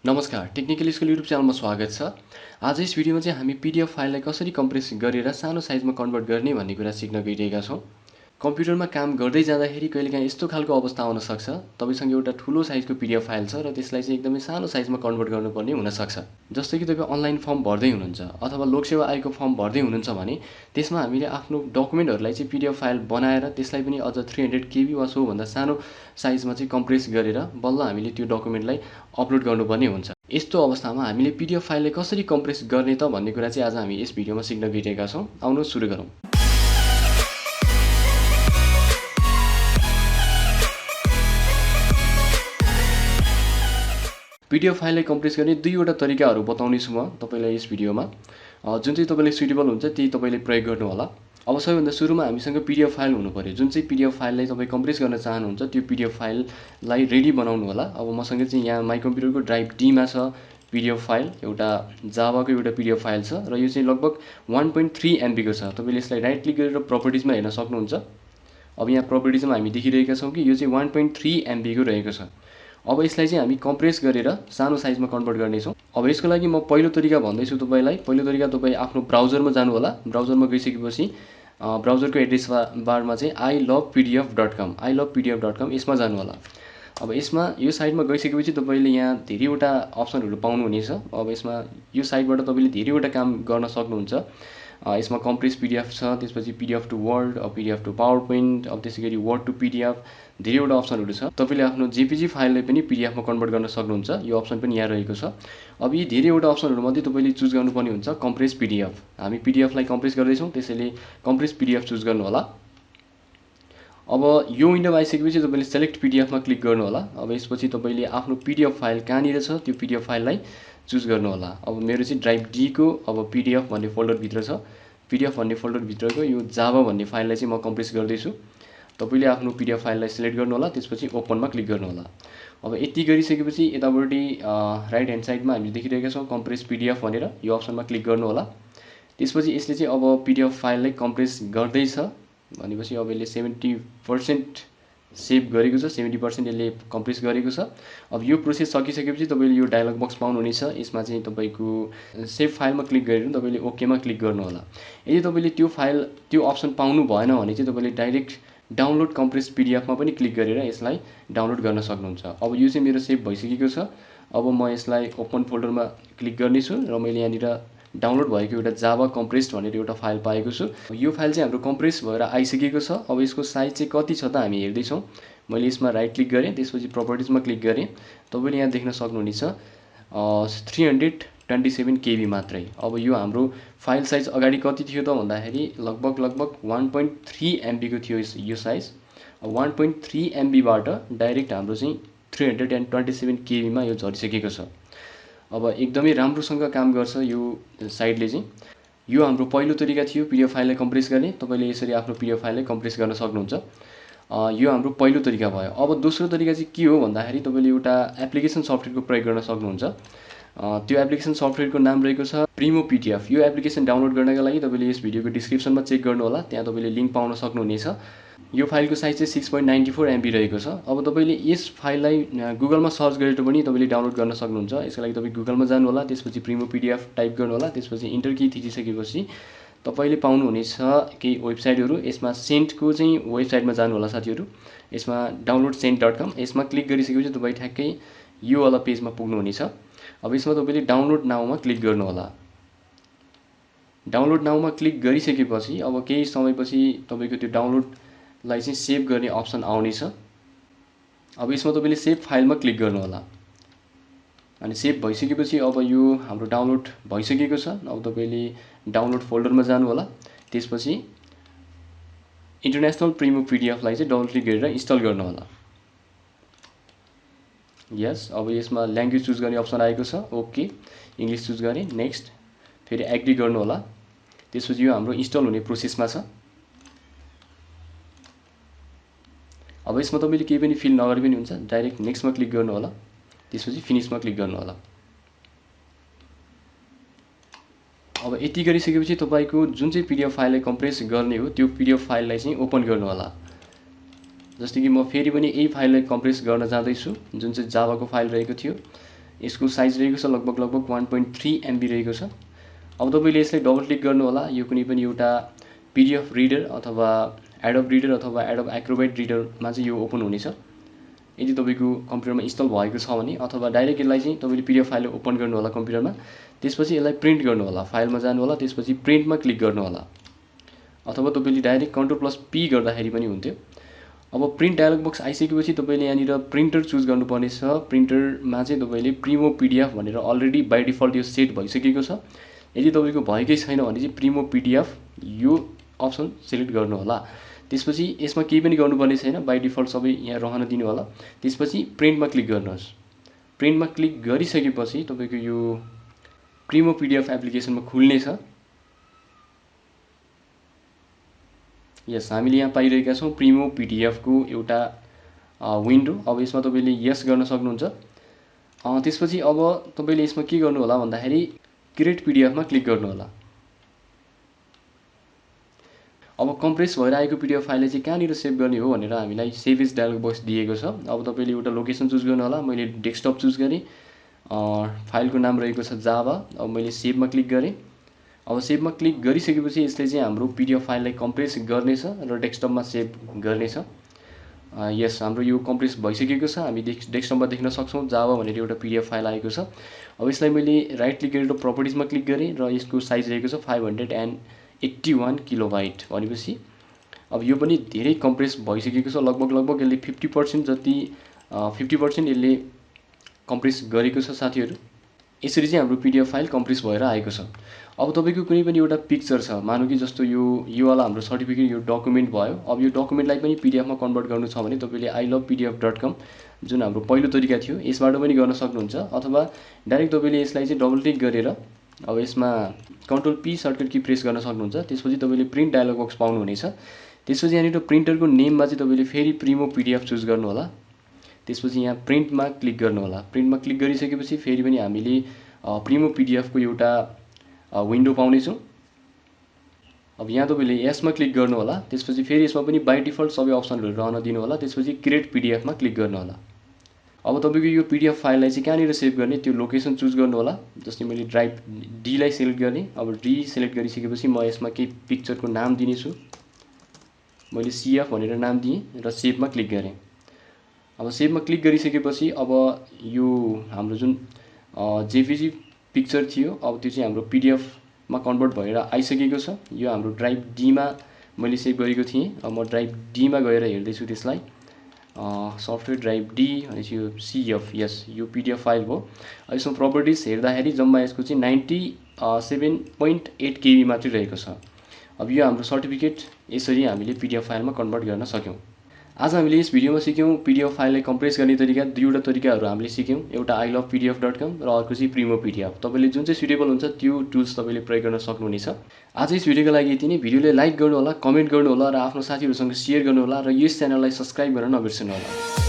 नमस्कार, technical school YouTube च्यानलमा स्वागत छ। आज यस भिडियोमा चाहिँ हामी पीडीएफ फाइललाई कसरी कम्प्रेस गरेर सानो साइजमा कन्भर्ट गर्ने भन्ने कुरा सिक्न गइरहेका छौँ। कम्प्युटरमा काम गर्दै जाँदाखेरि कहिलेकाहीँ यस्तो खालको अवस्था आउन सक्छ, तपाईसँग एउटा ठुलो साइजको पीडीएफ फाइल छ र त्यसलाई चाहिँ एकदमै सानो साइजमा कन्भर्ट गर्नुपर्ने हुन सक्छ। जस्तै कि तपाईँ अनलाइन फर्म भर्दै हुनुहुन्छ अथवा लोकसेवा आयोगको फर्म भर्दै हुनुहुन्छ भने त्यसमा हामीले आफ्नो डकुमेन्टहरूलाई चाहिँ पीडीएफ फाइल बनाएर त्यसलाई पनि अझ 300 केबी वा सो भन्दा सानो साइजमा चाहिँ कम्प्रेस गरेर बल्ल हामीले त्यो डकुमेन्टलाई अपलोड गर्नुपर्ने हुन्छ। यस्तो अवस्थामा हामीले पीडीएफ फाइललाई कसरी कम्प्रेस गर्ने त भन्ने कुरा चाहिँ आज हामी यस भिडियोमा सिक्न गइरहेका छौँ। आउनुहोस् सुरु गरौँ। पीडीएफ फाइललाई कम्प्रेस गर्ने दुईवटा तरिकाहरू बताउनेछु म तपाईलाई यस भिडियोमा। जुन चाहिँ तपाईलाई सुटेबल हुन्छ त्यही तपाईले प्रयोग गर्नु होला। अब सबैभन्दा सुरुमा हामीसँग पीडीएफ फाइल हुनु पर्यो। जुन चाहिँ पीडीएफ फाइललाई तपाईँ कम्प्रेस गर्न चाहनुहुन्छ त्यो पीडीएफ फाइललाई रेडी बनाउनु होला। अब मसँग चाहिँ यहाँ माइ कम्प्युटरको ड्राइभ डीमा छ पीडीएफ फाइल, एउटा जावाको एउटा पीडीएफ फाइल छ र यो चाहिँ लगभग 1.3 MB को छ। तपाईले यसलाई राइट क्लिक गरेर प्रपर्टिजमा हेर्न सक्नुहुन्छ। अब यहाँ प्रपर्टिजमा हामी देखिरहेका छौँ कि यो चाहिँ 1.3 MB को रहेको छ। अब यसलाई चाहिँ हामी कम्प्रेस गरेर सानो साइजमा कन्भर्ट गर्नेछौँ। अब यसको लागि म पहिलो तरिका भन्दैछु तपाईलाई। पहिलो तरिका तपाईँ आफ्नो ब्राउजरमा जानु होला। ब्राउजरमा गइसकेपछि ब्राउजरको एड्रेस बारमा चाहिँ ilovepdf.com यसमा जानु होला। अब यसमा यो साइटमा गइसकेपछि तपाईले यहाँ धेरैवटा अप्सनहरू पाउनुहुनेछ। अब यसमा यो साइटबाट तपाईले धेरैवटा काम गर्न सक्नुहुन्छ। यसमा कम्प्रेस पीडीएफ छ, त्यसपछि PDF to word, PDF to PowerPoint, अब त्यसैगरी वर्ड टु पीडीएफ, धेरैवटा अप्सनहरू छ। तपाईले आफ्नो जेपीजी फाइललाई पनि पीडीएफमा कन्भर्ट गर्न सक्नुहुन्छ। यो अप्सन पनि यहाँ रहेको छ। अब यी धेरैवटा अप्सनहरूमध्ये तपाईले चुज गर्नुपर्ने हुन्छ कम्प्रेस पीडीएफ। हामी पीडीएफलाई कम्प्रेस गर्दैछौँ त्यसैले कम्प्रेस पीडीएफ चुज गर्नु होला। अब यो विन्डोमा आइसकेपछि तपाईले सेलेक्ट पीडीएफमा क्लिक गर्नु होला। अब यसपछि तपाईले आफ्नो पीडीएफ फाइल कहाँनिर छ त्यो पीडीएफ फाइललाई चुज गर्नु होला। अब मेरो चाहिँ ड्राइभ डी को अब पीडीएफ भन्ने फोल्डर भित्र छ। पीडीएफ भन्ने फोल्डर भित्रको यो जावा भन्ने फाइललाई चाहिँ म कम्प्रेस गर्दैछु। तपाईले आफ्नो पीडीएफ फाइललाई सिलेक्ट गर्नु होला, त्यसपछि ओपनमा क्लिक गर्नु होला। अब यति गरिसकेपछि यतापट्टि राइट ह्यान्ड साइडमा हामीले देखिरहेका छौँ कम्प्रेस पीडीएफ भनेर, यो अप्सनमा क्लिक गर्नु होला। त्यसपछि यसले चाहिँ अब पीडीएफ फाइललाई कम्प्रेस गर्दैछ भनेपछि अब यसले 70% सेभ गरेको छ, 70% यसले कम्प्रेस गरेको छ। अब यो प्रोसेस सकिसकेपछि तपाईले यो डायलग बक्स पाउनुहुनेछ। यसमा चाहिँ तपाईको सेभ फाइलमा क्लिक गरेर तपाईले ओकेमा क्लिक गर्नु होला। यदि तपाईले त्यो अप्सन पाउनु भएन भने चाहिँ तपाईले डाइरेक्ट डाउनलोड कम्प्रेस पीडीएफमा पनि क्लिक गरेर यसलाई डाउनलोड गर्न सक्नुहुन्छ। अब यो चाहिँ मेरो सेभ भइसकेको छ। अब म यसलाई ओपन फोल्डरमा क्लिक गर्नेछु र मैले यहाँनिर डाउनलोड भएको एउटा जावा कम्प्रेस्ड भनेर एउटा फाइल पाएको छु। यो फाइल चाहिँ हाम्रो कम्प्रेस भएर आइसकेको छ। अब यसको साइज चाहिँ कति छ त हामी हेर्दैछौँ। मैले यसमा राइट क्लिक गरेँ, त्यसपछि प्रपर्टिजमा क्लिक गरेँ। तपाईले यहाँ देख्न सक्नुहुनेछ 327 केबी मात्रै। अब यो हाम्रो फाइल साइज अगाडि कति थियो त भन्दाखेरि लगभग 1.3 MB को थियो यो साइज। 1.3 MB बाट डाइरेक्ट हाम्रो चाहिँ 327 केबी मा यो झरिसकेको छ। अब एकदमै राम्रोसँग काम गर्छ यो साइटले चाहिँ। यो हाम्रो पहिलो तरिका थियो पीडीएफ फाइललाई कम्प्रेस गर्ने। तपाईले यसरी आफ्नो पीडीएफ फाइललाई कम्प्रेस गर्न सक्नुहुन्छ। यो हाम्रो पहिलो तरिका भयो। अब दोस्रो तरिका चाहिँ के हो भन्दाखेरि तपाईले एउटा एप्लिकेसन सफ्टवेयरको प्रयोग गर्न सक्नुहुन्छ। त्यो एप्लिकेसन सफ्टवेयरको नाम रहेको छ प्रिमो पीडीएफ। यो एप्लिकेसन डाउनलोड गर्नका लागि तपाईले यस भिडियोको डिस्क्रिप्सनमा चेक गर्नु होला, त्यहाँ तपाईले लिंक पाउन सक्नुहुनेछ। यो फाइलको साइज चाहिँ 6.94 MB रहेको छ। अब तपाईले यस फाइललाई गुगलमा सर्च गरेर पनि तपाईले डाउनलोड गर्न सक्नुहुन्छ। यसको लागि तपाईँ गुगलमा जानु होला, त्यसपछि प्रिमो पीडीएफ टाइप गर्नु होला, त्यसपछि इन्टर की थिचिसकेपछि तपाईले पाउनुहुनेछ केही वेबसाइटहरू। यसमा सेन्टको चाहिँ वेबसाइटमा जानु होला साथीहरू। यसमा downloadsent.com यसमा क्लिक गरिसकेपछि तपाईँ ठ्याक्कै यो वाला पेजमा पुग्नुहुनेछ। अब यसमा तपाईले डाउनलोड नाउमा क्लिक गर्नु होला। डाउनलोड नाउमा क्लिक गरिसकेपछि अब केही समयपछि तपाईको त्यो डाउनलोडलाई चाहिँ सेभ गर्ने अप्सन आउनेछ। अब यसमा तपाईले सेभ फाइलमा क्लिक गर्नु होला। अनि सेभ भइसकेपछि अब यो हाम्रो डाउनलोड भइसकेको छ। अब तपाईले डाउनलोड फोल्डरमा जानु होला, त्यसपछि इन्टरनेसनल प्रिमो पीडीएफलाई चाहिँ डबल क्लिक गरेर इन्स्टल गर्नु होला। यस, अब यसमा ल्याङ्ग्वेज चुज गर्ने अप्सन आएको छ। ओके, इङ्ग्लिस चुज गरेँ, नेक्स्ट, फेरि एग्री गर्नु होला। त्यसपछि यो हाम्रो इन्स्टल हुने प्रोसेसमा छ। अब यसमा तपाईले केही पनि फिल नगरे पनि हुन्छ, डाइरेक्ट नेक्स्टमा क्लिक गर्नु होला, त्यसपछि फिनिशमा क्लिक गर्नु होला। अब यति गरिसकेपछि तपाईको जुन चाहिँ पीडीएफ फाइललाई कम्प्रेस गर्ने हो त्यो पीडीएफ फाइललाई चाहिँ ओपन गर्नु होला। जस्तै कि म फेरि पनि यही फाइललाई कम्प्रेस गर्न जाँदैछु, जुन चाहिँ जावाको फाइल रहेको थियो। यसको साइज रहेको छ लगभग 1.3 MB रहेको छ। अब तपाईँले यसलाई डबल क्लिक गर्नु होला। यो कुनै पनि एउटा PDF रिडर अथवा एडोब रिडर अथवा एडोब एक्रोबेट रिडरमा चाहिँ यो ओपन हुनेछ यदि तपाईँको कम्प्युटरमा इन्स्टल भएको छ भने, अथवा डाइरेक्ट यसलाई चाहिँ तपाईँले PDF फाइललाई ओपन गर्नु होला कम्प्युटरमा। त्यसपछि यसलाई प्रिन्ट गर्नु होला। फाइलमा जानु होला, त्यसपछि प्रिन्टमा क्लिक गर्नु होला, अथवा तपाईँले डाइरेक्ट Ctrl+P गर्दाखेरि पनि हुन्थ्यो। अब प्रिन्ट डायलग बक्स आइसकेपछि तपाईँले यहाँनिर प्रिन्टर चुज गर्नुपर्नेछ। प्रिन्टरमा चाहिँ तपाईँले प्रिमो PDF भनेर अलरेडी बाई डिफल्ट यो सेट भइसकेको छ। यदि तपाईँको भएकै छैन भने चाहिँ प्रिमो PDF यो अप्सन सिलेक्ट गर्नु होला। त्यसपछि यसमा केही पनि गर्नुपर्ने छैन, बाई डिफल्ट सबै यहाँ रहन दिनु होला। त्यसपछि प्रिन्टमा क्लिक गर्नुहोस्। प्रिन्टमा क्लिक गरिसकेपछि तपाईँको यो प्रिमो PDF एप्लिकेसनमा खुल्नेछ। यस, हामीले यहाँ पाइरहेका छौँ प्रिमो PDF को एउटा विन्डो। अब यसमा तपाईँले यस गर्न सक्नुहुन्छ। त्यसपछि अब तपाईँले यसमा के गर्नु होला भन्दाखेरि क्रिएट PDF मा क्लिक गर्नु होला। अब कम्प्रेस भएर आएको PDF फाइललाई चाहिँ कहाँनिर सेभ गर्ने हो भनेर हामीलाई सेभ एज डायलग बक्स दिएको छ। अब तपाईँले एउटा लोकेसन चुज गर्नु होला। मैले डेस्कटप चुज गरेँ। फाइलको नाम रहेको छ जावा। अब मैले सेभमा क्लिक गरेँ। अब सेभमा क्लिक गरिसकेपछि यसले चाहिँ हाम्रो PDF फाइललाई कम्प्रेस गर्नेछ र डेस्कटपमा सेभ गर्नेछ। यस, हाम्रो यो कम्प्रेस भइसकेको छ। हामी डेस्कटपमा देख्न सक्छौँ जावा भनेर एउटा PDF फाइल आएको छ। अब यसलाई मैले राइट क्लिक गरेर प्रपर्टिजमा क्लिक गरेँ र यसको साइज रहेको छ 581 किलोबाइट। भनेपछि अब यो पनि धेरै कम्प्रेस भइसकेको छ। लगभग यसले 50% जति 50% यसले कम्प्रेस गरेको छ साथीहरू। यसरी चाहिँ हाम्रो PDF फाइल कम्प्रेस भएर आएको छ। अब तपाईँको कुनै पनि एउटा पिक्चर छ, मानौँ कि जस्तो यो वाला हाम्रो सर्टिफिकेट यो डकुमेन्ट भयो। अब यो डकुमेन्टलाई पनि PDF मा कन्भर्ट गर्नु छ भने तपाईँले ilovepdf.com जुन हाम्रो पहिलो तरिका थियो यसबाट पनि गर्न सक्नुहुन्छ, अथवा डाइरेक्ट तपाईँले यसलाई चाहिँ डबल क्लिक गरेर अब यसमा Ctrl+P सर्टकट की प्रेस गर्न सक्नुहुन्छ। त्यसपछि तपाईँले प्रिन्ट डायलग बक्स पाउनुहुनेछ। त्यसपछि यहाँनिर प्रिन्टरको नेममा चाहिँ तपाईँले फेरि प्रिमो PDF चुज गर्नु होला। त्यसपछि यहाँ प्रिन्टमा क्लिक गर्नु होला। प्रिन्टमा क्लिक गरिसकेपछि फेरि पनि हामीले प्रिमो PDF को एउटा विन्डो पाउनेछौँ। अब यहाँ तपाईँले यसमा क्लिक गर्नु होला। त्यसपछि फेरि यसमा पनि बाई डिफल्ट सबै अप्सनहरू रहन दिनु होला। त्यसपछि क्रिएट PDF मा क्लिक गर्नु होला। अब तपाईँको यो PDF फाइललाई चाहिँ कहाँनिर सेभ गर्ने त्यो लोकेसन चुज गर्नु होला। जस्तै मैले ड्राइभ D लाई सिलेक्ट गर्ने। अब D सिलेक्ट गरिसकेपछि म यसमा केही पिक्चरको नाम दिनेछु। मैले CF भनेर नाम दिएँ र सेभमा क्लिक गरेँ। अब सेभमा क्लिक गरिसकेपछि अब यो हाम्रो जुन JPG पिक्चर थियो अब त्यो चाहिँ हाम्रो PDF मा कन्भर्ट भएर आइसकेको छ। यो हाम्रो ड्राइभ D मा मैले सेभ गरेको थिएँ। अब म ड्राइभ D मा गएर हेर्दैछु त्यसलाई। सफ्टवेयर ड्राइभ D भनेपछि यो CF, यस, यो PDF फाइल हो। यसमा प्रपर्टिज हेर्दाखेरि जम्मा यसको चाहिँ 97.8 KB मात्रै रहेको छ। अब यो हाम्रो सर्टिफिकेट यसरी हामीले PDF फाइलमा कन्भर्ट गर्न सक्यौँ। आज हामीले यस भिडियोमा सिक्यौँ PDF फाइललाई कम्प्रेस गर्ने तरिका। दुईवटा तरिकाहरू हामीले सिक्यौँ, एउटा ilovepdf.com र अर्को चाहिँ प्रिमो PDF। तपाईँले जुन चाहिँ सुटेबल हुन्छ त्यो टुल्स तपाईँले प्रयोग गर्न सक्नुहुनेछ। आज यस भिडियोको लागि यति नै। भिडियोलाई लाइक गर्नु होला, कमेन्ट गर्नु होला र आफ्नो साथीहरूसँग सेयर गर्नु होला र यस च्यानललाई सब्स्क्राइब गर्न नबिर्सनु होला।